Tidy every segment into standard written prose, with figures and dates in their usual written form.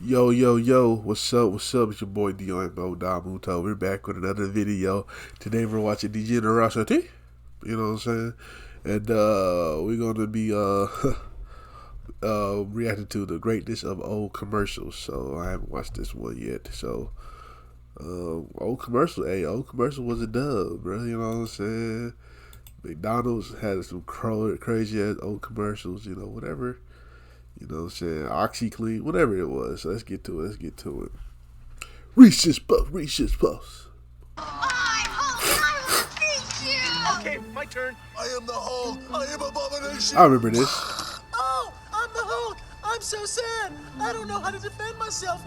Yo, yo, yo, what's up, It's your boy Domuto. We're back with another video. Today we're watching Degenerocity, you know what I'm saying? And we're going to be reacting to the greatness of old commercials. So I haven't watched this one yet. So old commercial was a dub, bro, you know what I'm saying? McDonald's had some crazy ass old commercials, you know, whatever. You know what I'm saying? OxyClean, whatever it was. So let's get to it. Reese's Puffs. I will beat you! Okay, my turn. I am the Hulk. I am Abomination. I remember this. Oh, I'm the Hulk. I'm so sad. I don't know how to defend myself.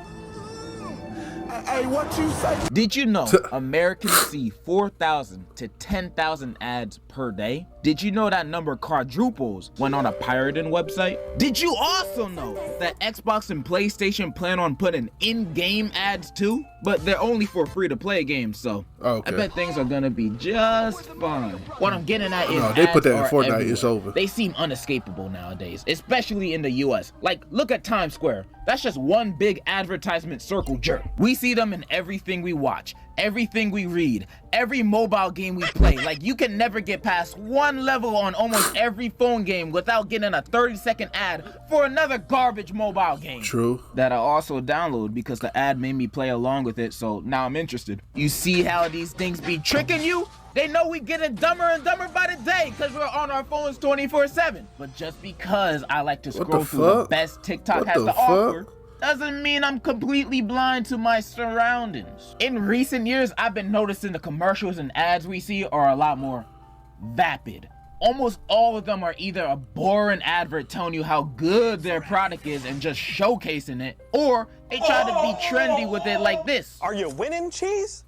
Hey, what you say? Did you know Americans see 4,000 to 10,000 ads per day? Did you know that number quadruples when on a pirated website? Did you also know that Xbox and PlayStation plan on putting in-game ads too? But they're only for free-to-play games, so I bet things are gonna be just fine. What I'm getting at is they put that in ads Fortnite, everywhere. it's over. They seem unescapable nowadays, especially in the US. Like, look at Times Square. That's just one big advertisement circle jerk. We see them in everything we watch, everything we read, every mobile game we play. Like, you can never get past one level on almost every phone game without getting a 30-second ad for another garbage mobile game. True. That I also download because the ad made me play along with it, so now I'm interested. You see how these things be tricking you? They know we getting dumber and dumber by the day because we're on our phones 24/7. But just because I like to scroll through the best TikTok has to offer doesn't mean I'm completely blind to my surroundings. In recent years, I've been noticing the commercials and ads we see are a lot more vapid. Almost all of them are either a boring advert telling you how good their product is and just showcasing it, or they try to be trendy with it like this. Are you winning, Cheese?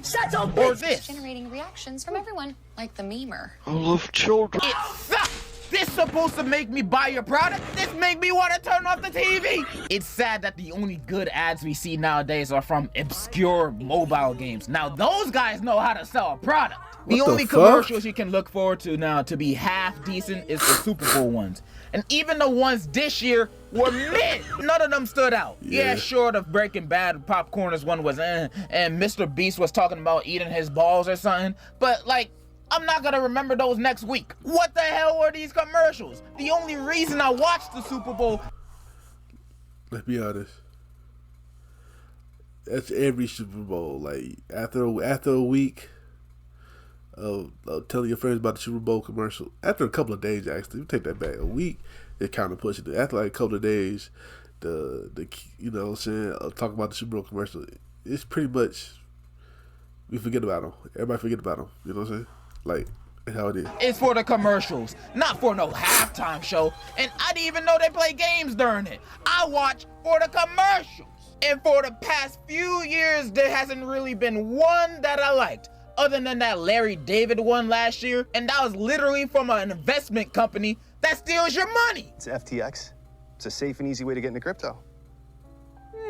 Shut up, Or bitch! this. Generating reactions from everyone, like the memer. I love children. It sucks! This supposed to make me buy your product? This make me want to turn off the TV? It's sad that the only good ads we see nowadays are from obscure mobile games. Now those guys know how to sell a product. The only commercials you can look forward to now to be half decent is the Super Bowl ones. And even the ones this year were mid. None of them stood out. Yeah, sure, the Breaking Bad Popcorners one was and Mr. Beast was talking about eating his balls or something. But like, I'm not gonna remember those next week. What the hell were these commercials? The only reason I watched the Super Bowl. Let's be honest. That's every Super Bowl. Like after a week of telling your friends about the Super Bowl commercial, after a couple of days, actually, you take that back. A week, it kind of pushes it. After like a couple of days, the you know what I'm saying, talk about the Super Bowl commercial, it's pretty much we forget about them. Everybody forget about them. You know what I'm saying? Like, that's how it is. It's for the commercials, not for no halftime show. And I didn't even know they play games during it. I watch for the commercials. And for the past few years, there hasn't really been one that I liked, other than that Larry David one last year. And that was literally from an investment company that steals your money. It's FTX. It's a safe and easy way to get into crypto.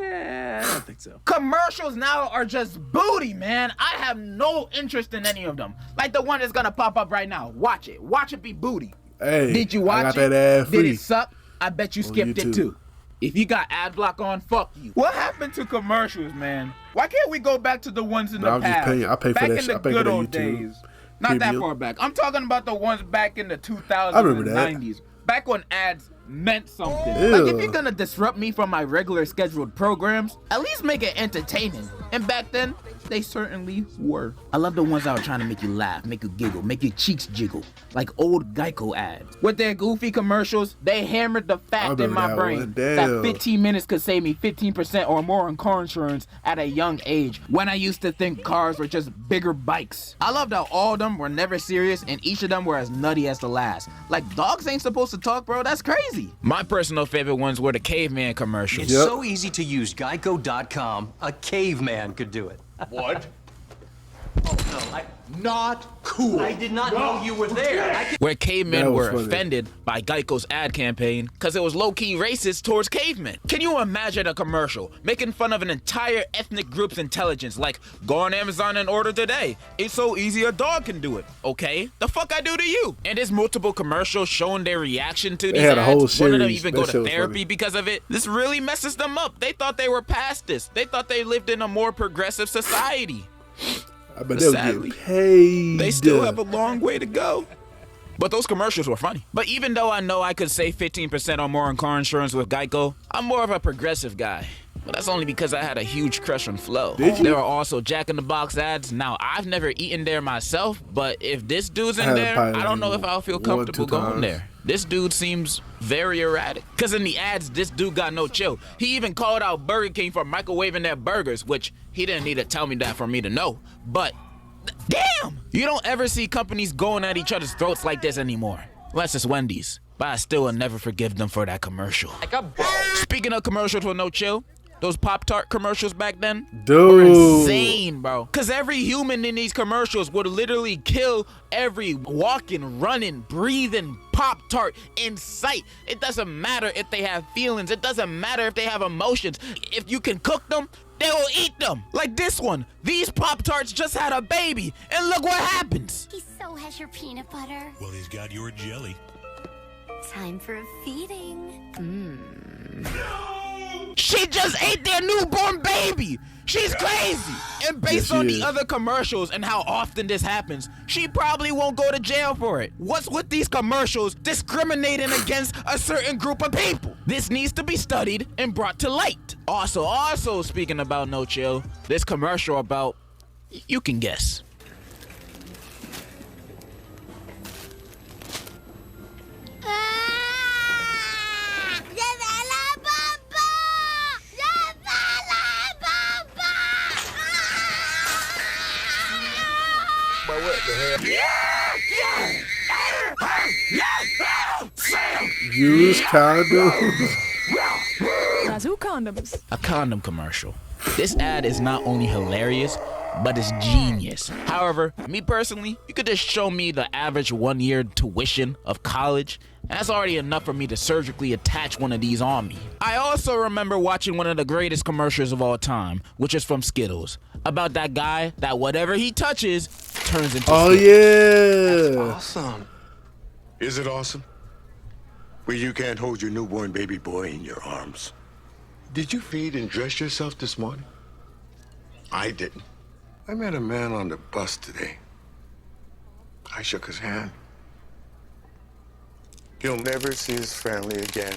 I don't think so. Commercials now are just booty, man. I have no interest in any of them. Like the one that's gonna pop up right now. Watch it. Watch it be booty. Hey, did you watch I got it? That ad free. Did it suck? I bet you skipped it too. If you got ad block on, fuck you. What happened to commercials, man? Why can't we go back to the ones in the I'm past? just paying. I pay for back that in shit. the I pay good for old that YouTube. days. Not that Premium. far back. I'm talking about the ones back in the 2000s I remember and that. 90s. Back when ads meant something. Ew. Like, if you're gonna disrupt me from my regular scheduled programs, at least make it entertaining. And back then, they certainly were. I love the ones that were trying to make you laugh, make you giggle, make your cheeks jiggle, like old Geico ads. With their goofy commercials, they hammered the fact in my brain that 15 minutes could save me 15% or more on car insurance at a young age, when I used to think cars were just bigger bikes. I loved how all of them were never serious and each of them were as nutty as the last. Like, dogs ain't supposed to talk, bro. That's crazy. My personal favorite ones were the caveman commercials. It's so easy to use. Geico.com. A caveman could do it. What? Oh, no, not cool. I did not know you were there. Where That cavemen was were funny. offended by Geico's ad campaign because it was low-key racist towards cavemen. Can you imagine a commercial making fun of an entire ethnic group's intelligence, like go on Amazon and order today? It's so easy a dog can do it. Okay, the fuck I do to you? And there's multiple commercials showing their reaction to these had a whole ads. One of them series. even That go shit to was therapy funny. because of it. This really messes them up. They thought they were past this. They thought they lived in a more progressive society. I bet they were Sadly, getting paid. They still have a long way to go. But those commercials were funny. But even though I know I could save 15% or more on car insurance with Geico, I'm more of a progressive guy. But that's only because I had a huge crush on Flo. Did you? There are also Jack in the Box ads. Now, I've never eaten there myself, but if this dude's in had there, probably I don't know if I'll feel one, comfortable 2 going times. there. This dude seems very erratic. Because in the ads, this dude got no chill. He even called out Burger King for microwaving their burgers, which he didn't need to tell me that for me to know. But damn! You don't ever see companies going at each other's throats like this anymore. Unless it's Wendy's. But I still will never forgive them for that commercial. Speaking of commercials with no chill, those Pop-Tart commercials back then were Dude. insane, bro. Because every human in these commercials would literally kill every walking, running, breathing Pop-Tart in sight. It doesn't matter if they have feelings. It doesn't matter if they have emotions. If you can cook them, they will eat them. Like this one. These Pop-Tarts just had a baby, and look what happens. He so has your peanut butter. Well, he's got your jelly. Time for a feeding. She just ate their newborn baby. She's crazy. And based Yes, she on the is. other commercials and how often this happens, she probably won't go to jail for it. What's with these commercials discriminating against a certain group of people? This needs to be studied and brought to light. Also speaking about no chill, this commercial about, you can guess. Use condoms. Razoo condoms. A condom commercial. This ad is not only hilarious, but it's genius. However, me personally, you could just show me the average 1-year tuition of college, and that's already enough for me to surgically attach one of these on me. I also remember watching one of the greatest commercials of all time, which is from Skittles, about that guy that whatever he touches turns into Oh Skittles. yeah. Awesome. Is it awesome? Well, you can't hold your newborn baby boy in your arms. Did you feed and dress yourself this morning? I didn't. I met a man on the bus today. I shook his hand. He'll never see his family again.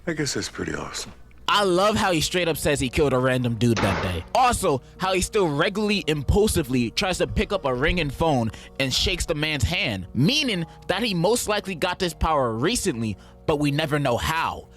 I guess that's pretty awesome. I love how he straight up says he killed a random dude that day. Also, how he still regularly, impulsively tries to pick up a ringing phone and shakes the man's hand, meaning that he most likely got this power recently, but we never know how.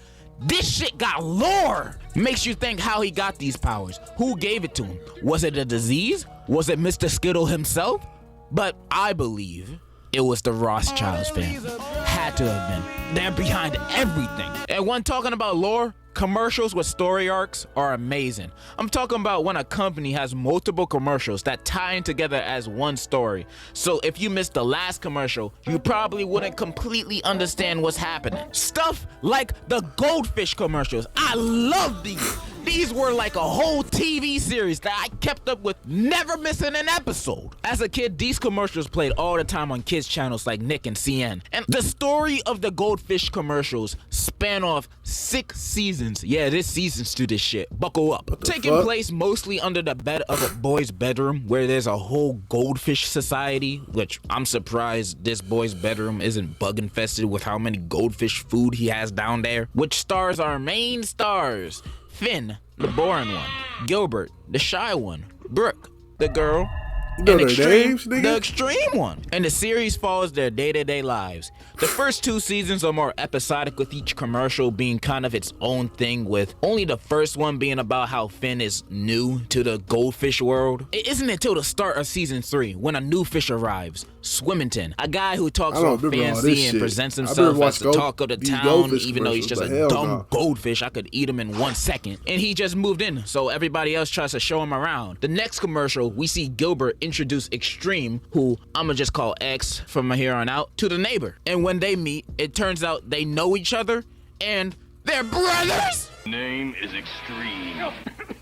This shit got lore! Makes you think how he got these powers. Who gave it to him? Was it a disease? Was it Mr. Skittle himself? But I believe it was the Rothschilds family. Had to have been. They're behind everything. And when talking about lore, commercials with story arcs are amazing. I'm talking about when a company has multiple commercials that tie in together as one story. So if you missed the last commercial, you probably wouldn't completely understand what's happening. Stuff like the goldfish commercials. I love these. These were like a whole TV series that I kept up with, never missing an episode. As a kid, these commercials played all the time on kids channels like Nick and CN. And the story of the goldfish commercials span off 6 seasons. Yeah, there's seasons to this shit. Buckle up. Taking fuck? place mostly under the bed of a boy's bedroom where there's a whole goldfish society, which I'm surprised this boy's bedroom isn't bug infested with how many goldfish food he has down there. Which stars our main stars. Finn, the boring one. Gilbert, the shy one. Brooke, the girl. You know And their Extreme, names, nigga? the extreme one. And the series follows their day-to-day lives. The first 2 seasons are more episodic, with each commercial being kind of its own thing, with only the first one being about how Finn is new to the goldfish world. It isn't until the start of season 3 when a new fish arrives, Swimmington, a guy who talks I don't all remember all fancy this and shit. presents I himself remember as the watching talk of the these town, goldfish even though he's just a commercials, but hell dumb no. goldfish. I could eat him in 1 second. And he just moved in, so everybody else tries to show him around. The next commercial, we see Gilbert introduce Extreme, who I'ma just call X from here on out, to the neighbor. And when they meet, it turns out they know each other and they're brothers. Name is Extreme.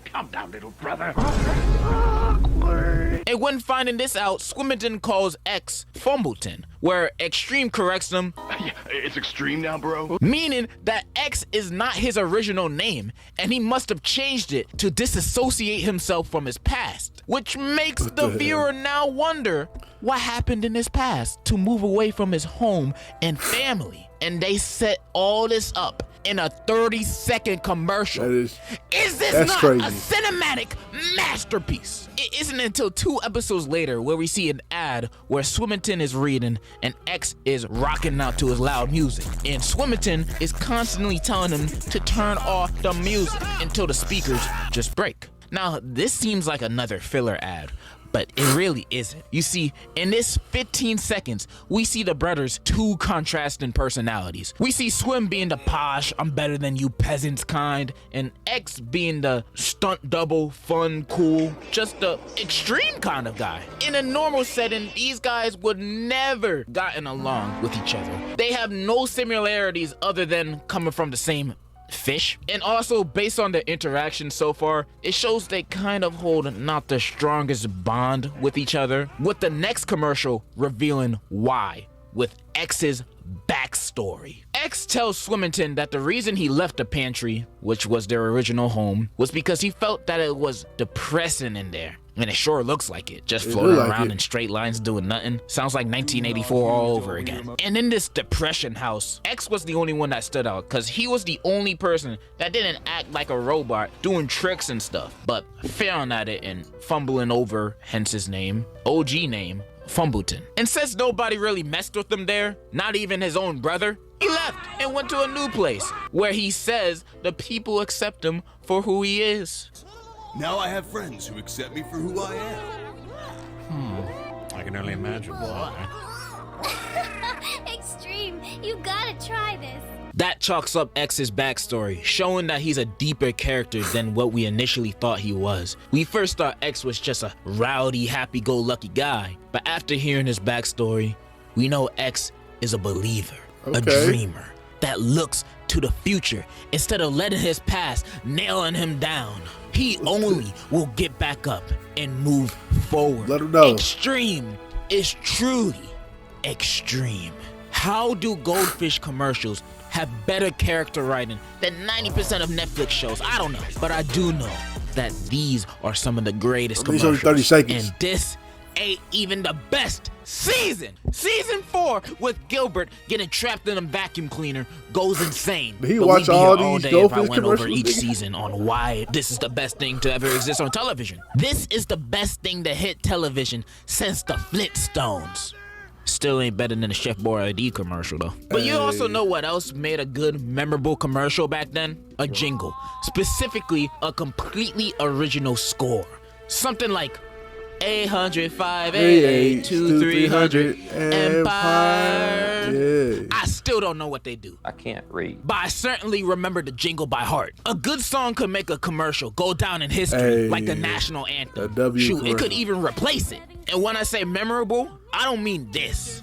Calm down, little brother. And when finding this out, Swimmington calls X Fumbleton, where Extreme corrects him, Yeah, it's Extreme now, bro. meaning that X is not his original name, and he must have changed it to disassociate himself from his past, which makes the viewer now wonder what happened in his past to move away from his home and family. And they set all this up in a 30-second commercial. Is this not crazy. a cinematic masterpiece? It isn't until 2 episodes later where we see an ad where Swimmington is reading and X is rocking out to his loud music. And Swimmington is constantly telling him to turn off the music until the speakers just break. Now, this seems like another filler ad, but it really isn't. You see, in this 15 seconds, we see the brothers' 2 contrasting personalities. We see Swim being the posh, I'm better than you peasants kind, and X being the stunt double, fun, cool, just the extreme kind of guy. In a normal setting, these guys would never gotten along with each other. They have no similarities other than coming from the same fish. And also, based on their interaction so far, it shows they kind of hold not the strongest bond with each other, with the next commercial revealing why, with X's backstory. X tells Swimmington that the reason he left the pantry, which was their original home, was because he felt that it was depressing in there. And it sure looks like it, just floating around in straight lines doing nothing. Sounds like 1984 all over again. And in this depression house, X was the only one that stood out, because he was the only person that didn't act like a robot doing tricks and stuff, but failing at it and fumbling over, hence his name, OG name, Fumbleton. And since nobody really messed with him there, not even his own brother, he left and went to a new place where he says the people accept him for who he is. Now I have friends who accept me for who I am. I can only imagine why. Extreme, you gotta try this. That chalks up X's backstory, showing that he's a deeper character than what we initially thought he was. We first thought X was just a rowdy, happy-go-lucky guy, but after hearing his backstory, we know X is a believer, a dreamer, that looks to the future instead of letting his past nailing him down. He only will get back up and move forward. Let him know. Extreme is truly extreme. How do goldfish commercials have better character writing than 90% of Netflix shows? I don't know, but I do know that these are some of the greatest These only commercials. 30 seconds. And this ain't even the best season. Season 4 with Gilbert getting trapped in a vacuum cleaner goes insane. He But watch we'd be all here these day if I goldfish went over commercials, each nigga. season on why this is the best thing to ever exist on television. This is the best thing to hit television since the Flintstones. Still ain't better than the Chef Boyardee commercial though. But you also know what else made a good, memorable commercial back then? A jingle. Specifically, a completely original score. Something like 800, 588, 2300, Empire. Yeah. I still don't know what they do. I can't read. But I certainly remember the jingle by heart. A good song could make a commercial go down in history like the national anthem. A W Shoot, it could commercial. even replace it. And when I say memorable, I don't mean this.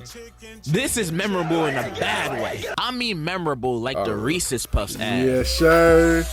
This is memorable in a bad way. I mean memorable like the Reese's Puffs ad. Yes, sir.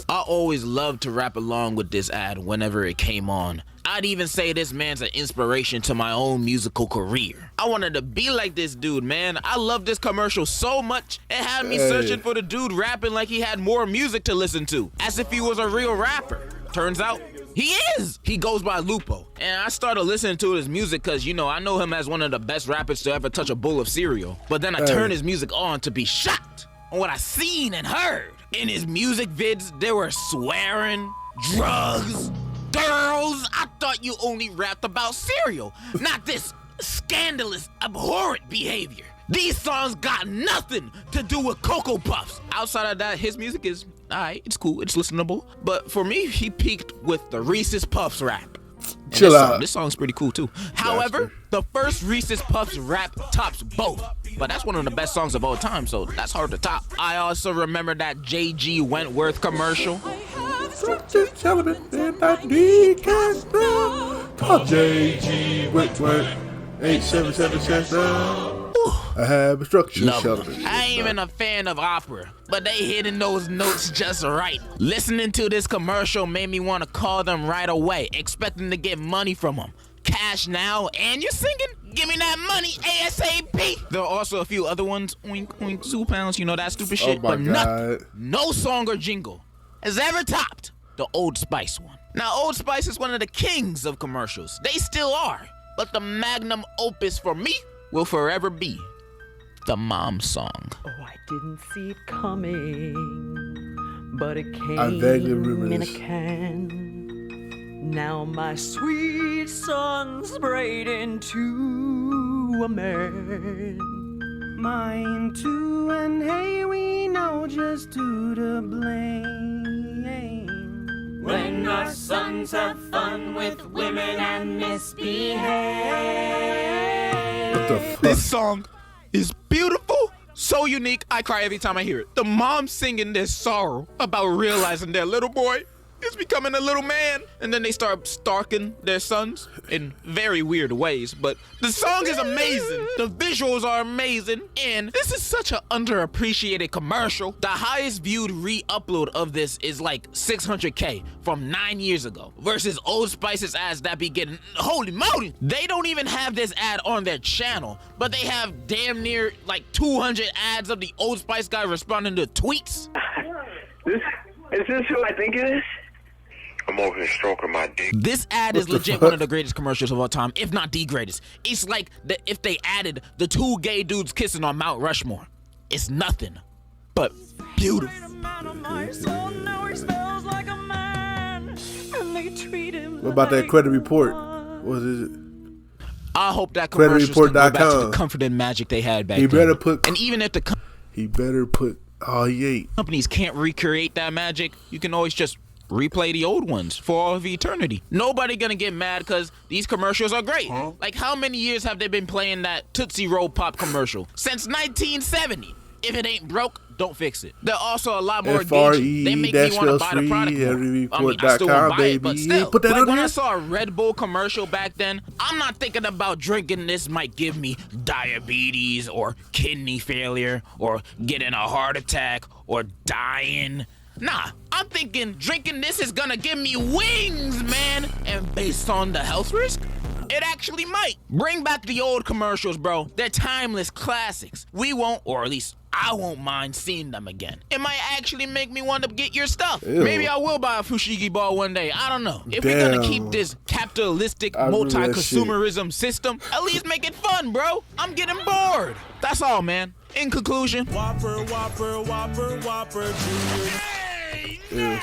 I always loved to rap along with this ad whenever it came on. I'd even say this man's an inspiration to my own musical career. I wanted to be like this dude, man. I love this commercial so much, it had me searching for the dude rapping like he had more music to listen to, as if he was a real rapper. Turns out, he is! He goes by Lupo. And I started listening to his music because, you know, I know him as one of the best rappers to ever touch a bowl of cereal. But then I turned his music on to be shocked on what I seen and heard. In his music vids, there were swearing, drugs, girls. I thought you only rapped about cereal, not this scandalous, abhorrent behavior. These songs got nothing to do with Cocoa Puffs. Outside of that, his music is alright, it's cool, it's listenable. But for me, he peaked with the Reese's Puffs rap. And Chill out. This song's pretty cool too. However, the first Reese's Puffs rap tops both. But that's one of the best songs of all time, so that's hard to top. I also remember that JG Wentworth commercial. JG Wentworth 877 I have a structure. I ain't even a fan of opera, but they hitting those notes just right. Listening to this commercial made me want to call them right away, expecting to get money from them. Cash now, and you're singing? Give me that money ASAP. There are also a few other ones, oink, oink, 2 pounds, you know, that stupid shit. Oh my but God. no song or jingle has ever topped the Old Spice one. Now, Old Spice is one of the kings of commercials. They still are. But the magnum opus for me will forever be the mom song. Oh, I didn't see it coming, but it came I vaguely remember in this. a can. Now my sweet son's braid into a man. Mine too, and hey, we know just who to blame. When our sons have fun with women and misbehave. What the fuck? This song is beautiful, so unique, I cry every time I hear it. The mom singing their sorrow about realizing their little boy is becoming a little man, and then they start stalking their sons in very weird ways. But the song is amazing, the visuals are amazing, and this is such an underappreciated commercial. The highest viewed re-upload of this is like 600K from 9 years ago versus Old Spice's ads that be getting, holy moly, they don't even have this ad on their channel, but they have damn near like 200 ads of the Old Spice guy responding to tweets. Is this who I think it is? I'm over here stroking my dick. This ad is legit one of the greatest commercials of all time, if not the greatest. It's like if they added the 2 gay dudes kissing on Mount Rushmore. It's nothing but beautiful. What about that credit report? What is it? I hope that commercials can go back to the comfort and magic they had back then. Better put, and even if the he better put, oh, he ain't. Companies can't recreate that magic, you can always just replay the old ones for all of eternity. Nobody gonna get mad because these commercials are great. Like, how many years have they been playing that Tootsie Roll Pop commercial? Since 1970. If it ain't broke, don't fix it. They're also a lot more engaging. They make me want to buy the product more. I mean, I still want to buy it, but still. Put that like on when there? I saw a Red Bull commercial back then, I'm not thinking about drinking this might give me diabetes or kidney failure or getting a heart attack or dying. Nah, I'm thinking drinking this is gonna give me wings, man. And based on the health risk, it actually might. Bring back the old commercials, bro. They're timeless classics. We won't, or at least I won't mind seeing them again. It might actually make me want to get your stuff. Ew. Maybe I will buy a fushigi ball one day. I don't know. If we're gonna keep this capitalistic multi-consumerism system, at least make it fun, bro. I'm getting bored. That's all, man. In conclusion, Whopper, Junior.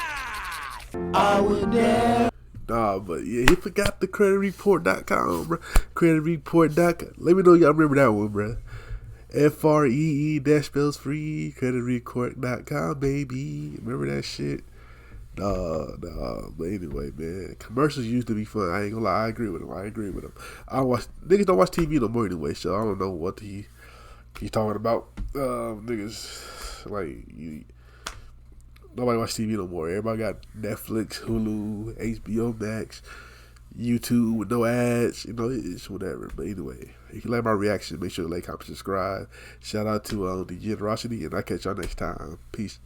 I would never. Nah, but yeah, he forgot the creditreport.com, bro. Creditreport.com. Let me know y'all remember that one, bro. FREE dash spells free. Creditreport.com, baby. Remember that shit? Nah. But anyway, man, commercials used to be fun. I ain't gonna lie. I agree with him. Niggas don't watch TV no more anyway, so I don't know what he's talking about. Niggas like you. Nobody watch TV no more. Everybody got Netflix, Hulu, HBO Max, YouTube with no ads. You know, it's whatever. But anyway, if you like my reaction, make sure to like, comment, subscribe. Shout out to Degenerocity, and I'll catch y'all next time. Peace.